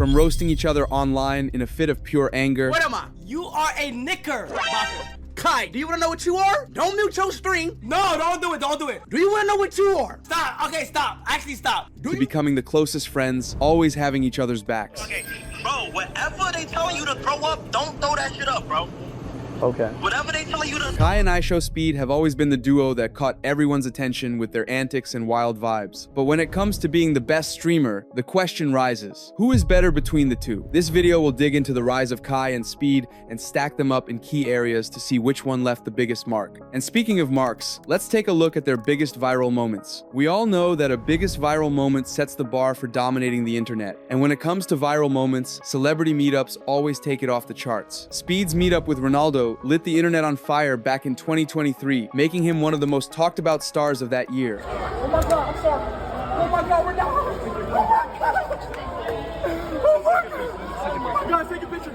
from roasting each other online in a fit of pure anger. What am I? You are a knicker. Kai, do you want to know what you are? Don't mute your stream. No, don't do it. Don't do it. Do you want to know what you are? Stop. Okay, stop. Actually, stop. To becoming the closest friends, always having each other's backs. Okay, bro, whatever they telling you to throw up, don't throw that shit up, bro. Okay. Whatever they telling you to... Kai and IShowSpeed have always been the duo that caught everyone's attention with their antics and wild vibes. But when it comes to being the best streamer, the question rises. Who is better between the two? This video will dig into the rise of Kai and Speed and stack them up in key areas to see which one left the biggest mark. And speaking of marks, let's take a look at their biggest viral moments. We all know that a biggest viral moment sets the bar for dominating the internet. And when it comes to viral moments, celebrity meetups always take it off the charts. Speed's meetup with Ronaldo lit the internet on fire back in 2023, making him one of the most talked about stars of that year. Oh my God, I'm sorry. Oh my God, we're down. Oh my God. Oh my God. Oh my God, take a picture.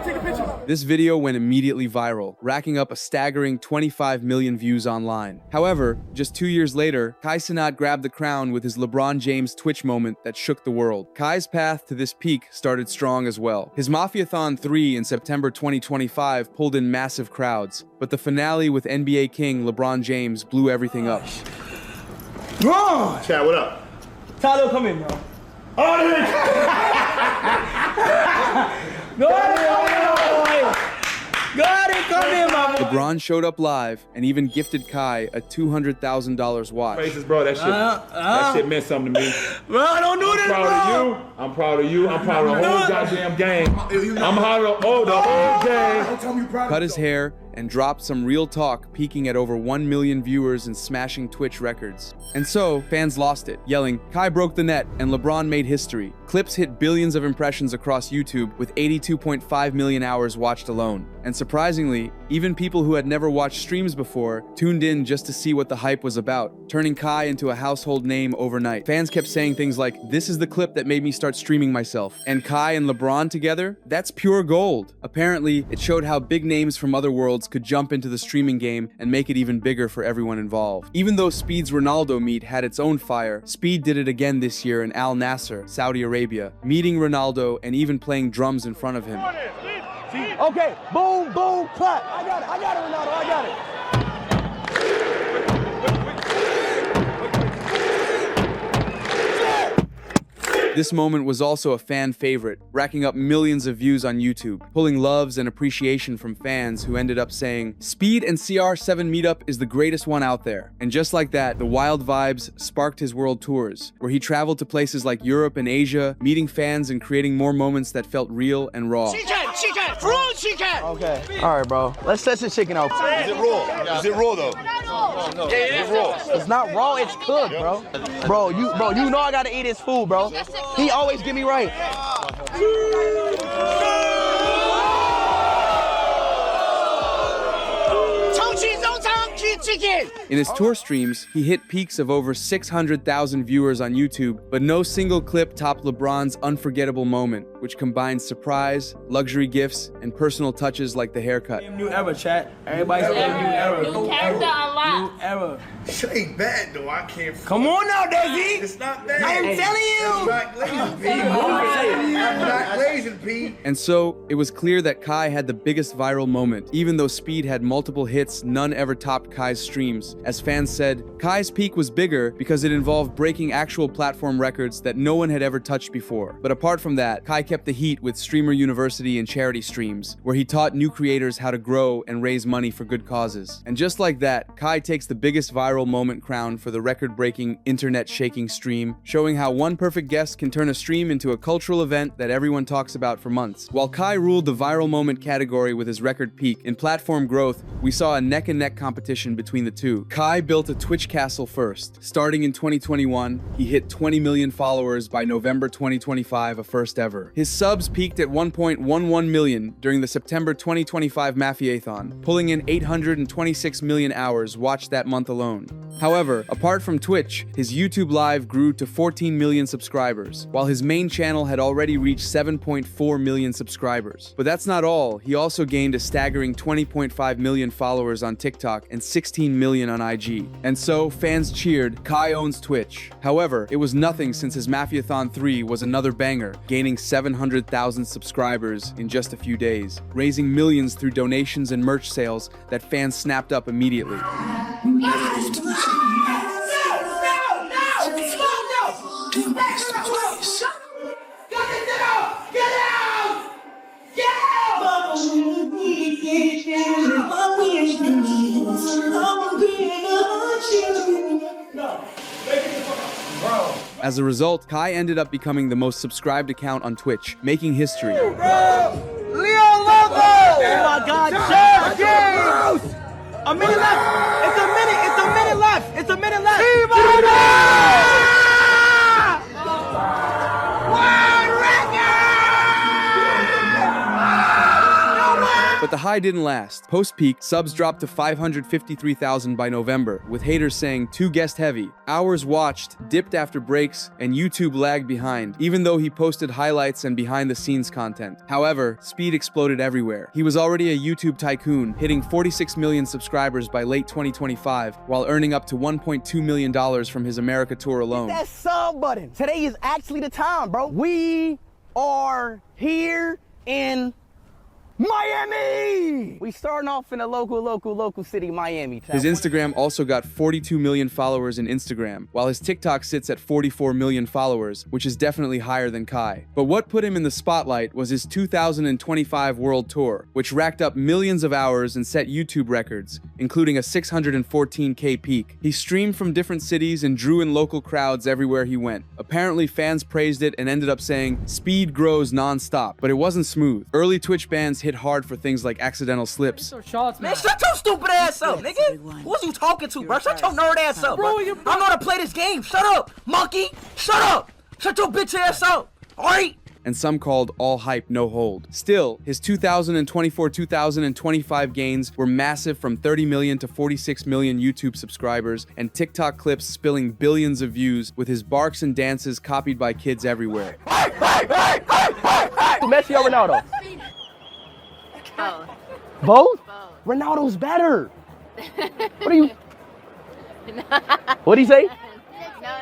Take a picture. This video went immediately viral, racking up a staggering 25 million views online. However, just 2 years later, Cenat grabbed the crown with his LeBron James Twitch moment that shook the world. Kai's path to this peak started strong as well. His Mafiathon 3 in September 2025 pulled in massive crowds, but the finale with NBA King LeBron James blew everything up. Bro! Chad, what up? Tyler, come in, bro. LeBron showed up live and even gifted Kai a $200,000 watch. Praises, bro. That shit meant something to me. Bro, don't do this, bro. I'm proud of you. I'm proud of the whole goddamn game. I'm proud of the whole game. Cut his hair and dropped some real talk, peaking at over 1 million viewers and smashing Twitch records. And so, fans lost it, yelling, "Kai broke the net," and LeBron made history. Clips hit billions of impressions across YouTube, with 82.5 million hours watched alone. And surprisingly, even people who had never watched streams before tuned in just to see what the hype was about, turning Kai into a household name overnight. Fans kept saying things like, "This is the clip that made me start streaming myself." And Kai and LeBron together? That's pure gold. Apparently, it showed how big names from other worlds could jump into the streaming game and make it even bigger for everyone involved. Even though Speed's Ronaldo meet had its own fire, Speed did it again this year in Al Nasser, Saudi Arabia, meeting Ronaldo and even playing drums in front of him. Okay, boom, boom, clap. I got it, Ronaldo, I got it. This moment was also a fan favorite, racking up millions of views on YouTube, pulling loves and appreciation from fans who ended up saying, "Speed and CR7 meetup is the greatest one out there." And just like that, the wild vibes sparked his world tours, where he traveled to places like Europe and Asia, meeting fans and creating more moments that felt real and raw. Chicken, fruit chicken. Okay, all right, bro. Let's test this chicken out. Is it raw? Is it raw though? Yeah, it is raw. It's not raw, it's cooked, bro. Bro, you know I gotta eat his food, bro. He always get me right. In his tour streams, he hit peaks of over 600,000 viewers on YouTube, but no single clip topped LeBron's unforgettable moment, which combined surprise, luxury gifts, and personal touches like the haircut. New era, chat. Everybody's new era. New character unlocked. New era. Shit ain't bad though. I can't. Come on now, Desi. It's not bad. I am telling you. Black Lazy P. Black Lazy P. And so, it was clear that Kai had the biggest viral moment. Even though Speed had multiple hits, none ever topped Kai's streams. As fans said, Kai's peak was bigger because it involved breaking actual platform records that no one had ever touched before. But apart from that, Kai kept the heat with Streamer University and charity streams, where he taught new creators how to grow and raise money for good causes. And just like that, Kai takes the biggest viral moment crown for the record-breaking, internet-shaking stream, showing how one perfect guest can turn a stream into a cultural event that everyone talks about for months. While Kai ruled the viral moment category with his record peak, in platform growth, we saw a neck-and-neck competition between the two. Kai built a Twitch castle first. Starting in 2021, he hit 20 million followers by November 2025, a first ever. His subs peaked at 1.11 million during the September 2025 Mafiathon, pulling in 826 million hours watched that month alone. However, apart from Twitch, his YouTube Live grew to 14 million subscribers, while his main channel had already reached 7.9 1.4 million subscribers. But that's not all. He also gained a staggering 20.5 million followers on TikTok and 16 million on IG. And so, fans cheered, Kai owns Twitch. However, it was nothing since his Mafiathon 3 was another banger, gaining 700,000 subscribers in just a few days, raising millions through donations and merch sales that fans snapped up immediately. As a result, Kai ended up becoming the most subscribed account on Twitch, making history. Oh my God, Chef! A minute left! It's a minute left! It's a minute left! But the high didn't last. Post-peak, subs dropped to 553,000 by November, with haters saying too guest heavy. Hours watched, dipped after breaks, and YouTube lagged behind, even though he posted highlights and behind-the-scenes content. However, Speed exploded everywhere. He was already a YouTube tycoon, hitting 46 million subscribers by late 2025, while earning up to $1.2 million from his America tour alone. Hit that sub button. Today is actually the time, bro. We are here in Miami! We starting off in a local city, Miami. His Instagram also got 42 million followers in Instagram, while his TikTok sits at 44 million followers, which is definitely higher than Kai. But what put him in the spotlight was his 2025 world tour, which racked up millions of hours and set YouTube records, including a 614K peak. He streamed from different cities and drew in local crowds everywhere he went. Apparently, fans praised it and ended up saying, "Speed grows non-stop," but it wasn't smooth. Early Twitch bans hit hard for things like accidental slips. Man, shut your stupid ass up, nigga. Who's you talking to, bro? Shut your nerd ass up, bro. I know how to play this game. Shut up, monkey. Shut up. Shut your bitch ass up. All right? And some called all hype, no hold. Still, his 2024-2025 gains were massive, from 30 million to 46 million YouTube subscribers, and TikTok clips spilling billions of views, with his barks and dances copied by kids everywhere. Messi or Ronaldo? Both. Both? Both. Ronaldo's better. What are you? What'd he say? No.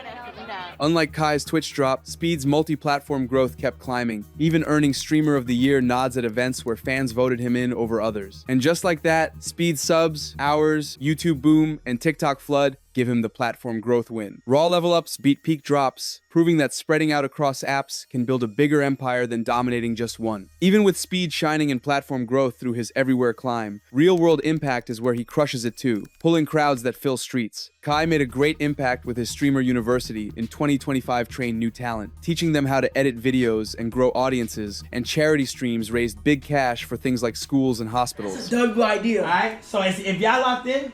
Unlike Kai's Twitch drop, Speed's multi-platform growth kept climbing, even earning Streamer of the Year nods at events where fans voted him in over others. And just like that, Speed subs, hours, YouTube boom, and TikTok flood give him the platform growth win. Raw level ups beat peak drops, proving that spreading out across apps can build a bigger empire than dominating just one. Even with Speed shining in platform growth through his everywhere climb, real-world impact is where he crushes it too, pulling crowds that fill streets. Kai made a great impact with his Streamer University in 2025 trained new talent, teaching them how to edit videos and grow audiences, and charity streams raised big cash for things like schools and hospitals. Doug idea. All right? So if y'all locked in,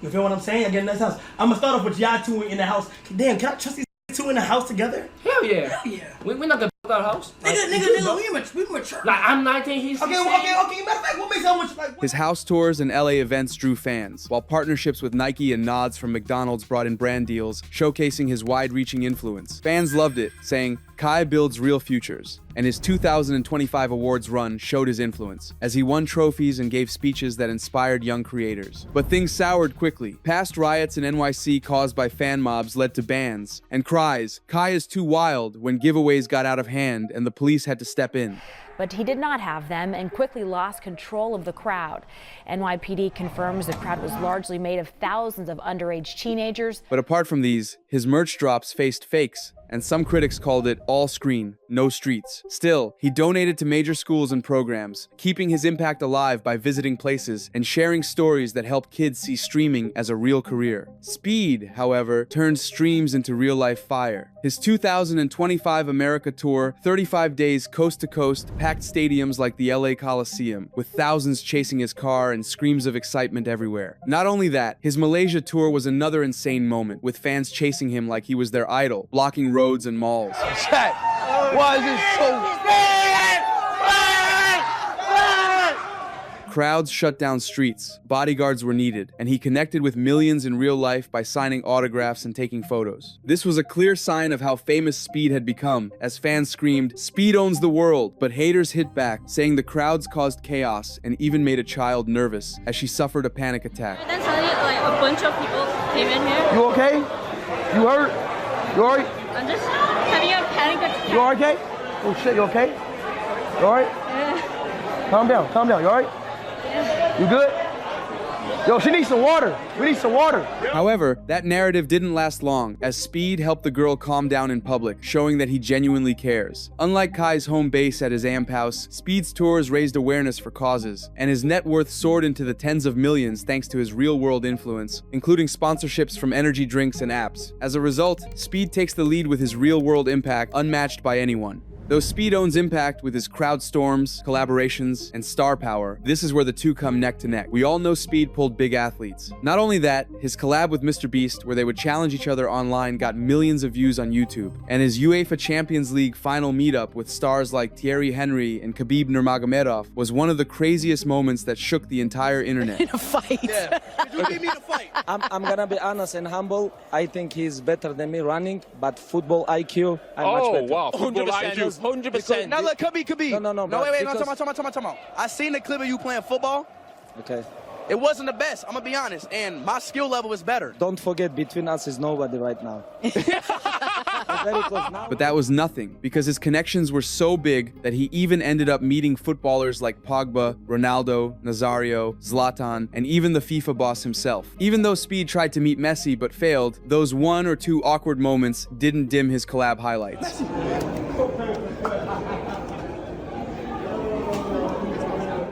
you feel what I'm saying? I get in this house. I'm gonna start off with y'all two in the house. Damn, can I trust these two in the house together? Hell yeah. Hell yeah. We're not gonna fuck our house. Nigga, we mature. Like, I'm 19, he's 16. Okay. Matter of fact, what makes how much like? His house tours and LA events drew fans, while partnerships with Nike and nods from McDonald's brought in brand deals, showcasing his wide-reaching influence. Fans loved it, saying, "Kai builds real futures." And his 2025 awards run showed his influence, as he won trophies and gave speeches that inspired young creators. But things soured quickly. Past riots in NYC caused by fan mobs led to bans, and cries, "Kai is too wild," when giveaways got out of hand and the police had to step in. But he did not have them and quickly lost control of the crowd. NYPD confirms the crowd was largely made of thousands of underage teenagers. But apart from these, his merch drops faced fakes, and some critics called it all screen, no streets. Still, he donated to major schools and programs, keeping his impact alive by visiting places and sharing stories that help kids see streaming as a real career. Speed, however, turned streams into real-life fire. His 2025 America tour, 35 days coast to coast, packed stadiums like the LA Coliseum, with thousands chasing his car and screams of excitement everywhere. Not only that, his Malaysia tour was another insane moment, with fans chasing him like he was their idol, blocking roads and malls. Chat, why is this so... Crowds shut down streets, bodyguards were needed, and he connected with millions in real life by signing autographs and taking photos. This was a clear sign of how famous Speed had become, as fans screamed, "Speed owns the world!" But haters hit back, saying the crowds caused chaos and even made a child nervous as she suffered a panic attack. Then suddenly, like, a bunch of people came in here. You okay? You hurt? You alright? I'm just having a panic attack. You okay? Oh shit, you okay? You alright? Yeah. Calm down, you alright? Yeah. You good? Yo, she needs some water. We need some water. However, that narrative didn't last long, as Speed helped the girl calm down in public, showing that he genuinely cares. Unlike Kai's home base at his amp house, Speed's tours raised awareness for causes, and his net worth soared into the tens of millions thanks to his real-world influence, including sponsorships from energy drinks and apps. As a result, Speed takes the lead with his real-world impact unmatched by anyone. Though Speed owns impact with his crowd storms, collaborations, and star power, this is where the two come neck to neck. We all know Speed pulled big athletes. Not only that, his collab with Mr. Beast, where they would challenge each other online, got millions of views on YouTube. And his UEFA Champions League final meetup with stars like Thierry Henry and Khabib Nurmagomedov was one of the craziest moments that shook the entire internet. In a fight. Yeah. You beat me in a fight. I'm gonna be honest and humble. I think he's better than me running, but football IQ, I'm much better. Wow, football 100%. 100%. Now look, Khabib. No, wait, because... time out. I seen the clip of you playing football. Okay. It wasn't the best, I'm gonna be honest, and my skill level is better. Don't forget, between us is nobody right now. Very close now. But that was nothing, because his connections were so big that he even ended up meeting footballers like Pogba, Ronaldo, Nazario, Zlatan, and even the FIFA boss himself. Even though Speed tried to meet Messi but failed, those 1 or 2 awkward moments didn't dim his collab highlights.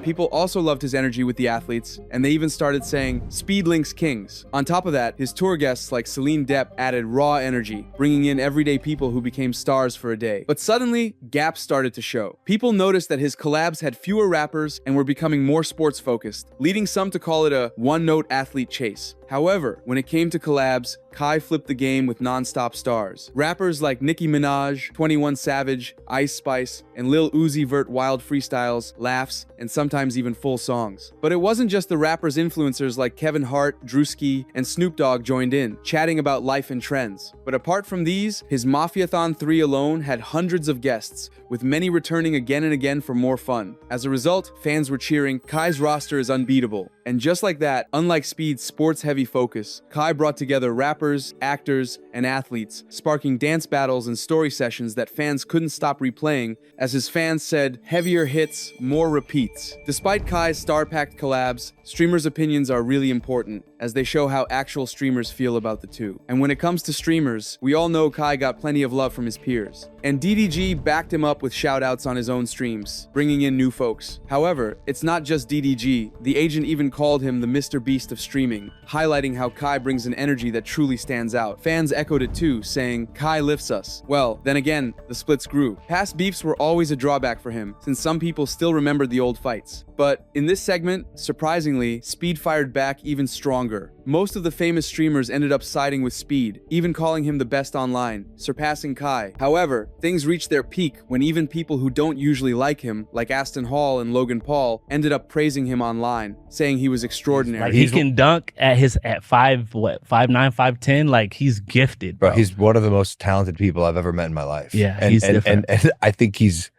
People also loved his energy with the athletes, and they even started saying, "Speed links kings." On top of that, his tour guests like Celine Depp added raw energy, bringing in everyday people who became stars for a day. But suddenly, gaps started to show. People noticed that his collabs had fewer rappers and were becoming more sports-focused, leading some to call it a one-note athlete chase. However, when it came to collabs, Kai flipped the game with non-stop stars. Rappers like Nicki Minaj, 21 Savage, Ice Spice, and Lil Uzi Vert wild freestyles, laughs, and sometimes even full songs. But it wasn't just the rappers influencers like Kevin Hart, Drewski, and Snoop Dogg joined in, chatting about life and trends. But apart from these, his Mafiathon 3 alone had hundreds of guests, with many returning again and again for more fun. As a result, fans were cheering, "Kai's roster is unbeatable." And just like that, unlike Speed's sports-heavy focus, Kai brought together rappers, actors, and athletes, sparking dance battles and story sessions that fans couldn't stop replaying. As his fans said, heavier hits, more repeats. Despite Kai's star-packed collabs, streamers' opinions are really important, as they show how actual streamers feel about the two. And when it comes to streamers, we all know Kai got plenty of love from his peers. And DDG backed him up with shoutouts on his own streams, bringing in new folks. However, it's not just DDG. The agent even called him the Mr. Beast of streaming, highlighting how Kai brings an energy that truly stands out. Fans echoed it too, saying, "Kai lifts us." Well, then again, the splits grew. Past beefs were always a drawback for him, since some people still remembered the old fights. But in this segment, surprisingly, Speed fired back even stronger. Most of the famous streamers ended up siding with Speed, even calling him the best online, surpassing Kai. However, things reached their peak when even people who don't usually like him, like Aston Hall and Logan Paul, ended up praising him online, saying he was extraordinary. Like, he can dunk at 5'9", 5'10", like he's gifted, bro. He's one of the most talented people I've ever met in my life. Yeah, he's different. And I think he's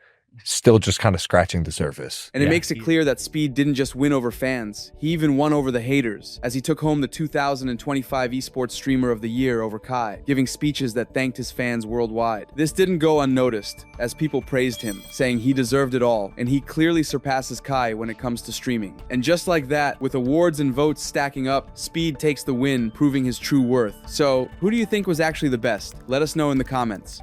still just kind of scratching the surface. And it makes it clear that Speed didn't just win over fans, he even won over the haters, as he took home the 2025 Esports Streamer of the Year over Kai, giving speeches that thanked his fans worldwide. This didn't go unnoticed, as people praised him, saying he deserved it all, and he clearly surpasses Kai when it comes to streaming. And just like that, with awards and votes stacking up, Speed takes the win, proving his true worth. So, who do you think was actually the best? Let us know in the comments.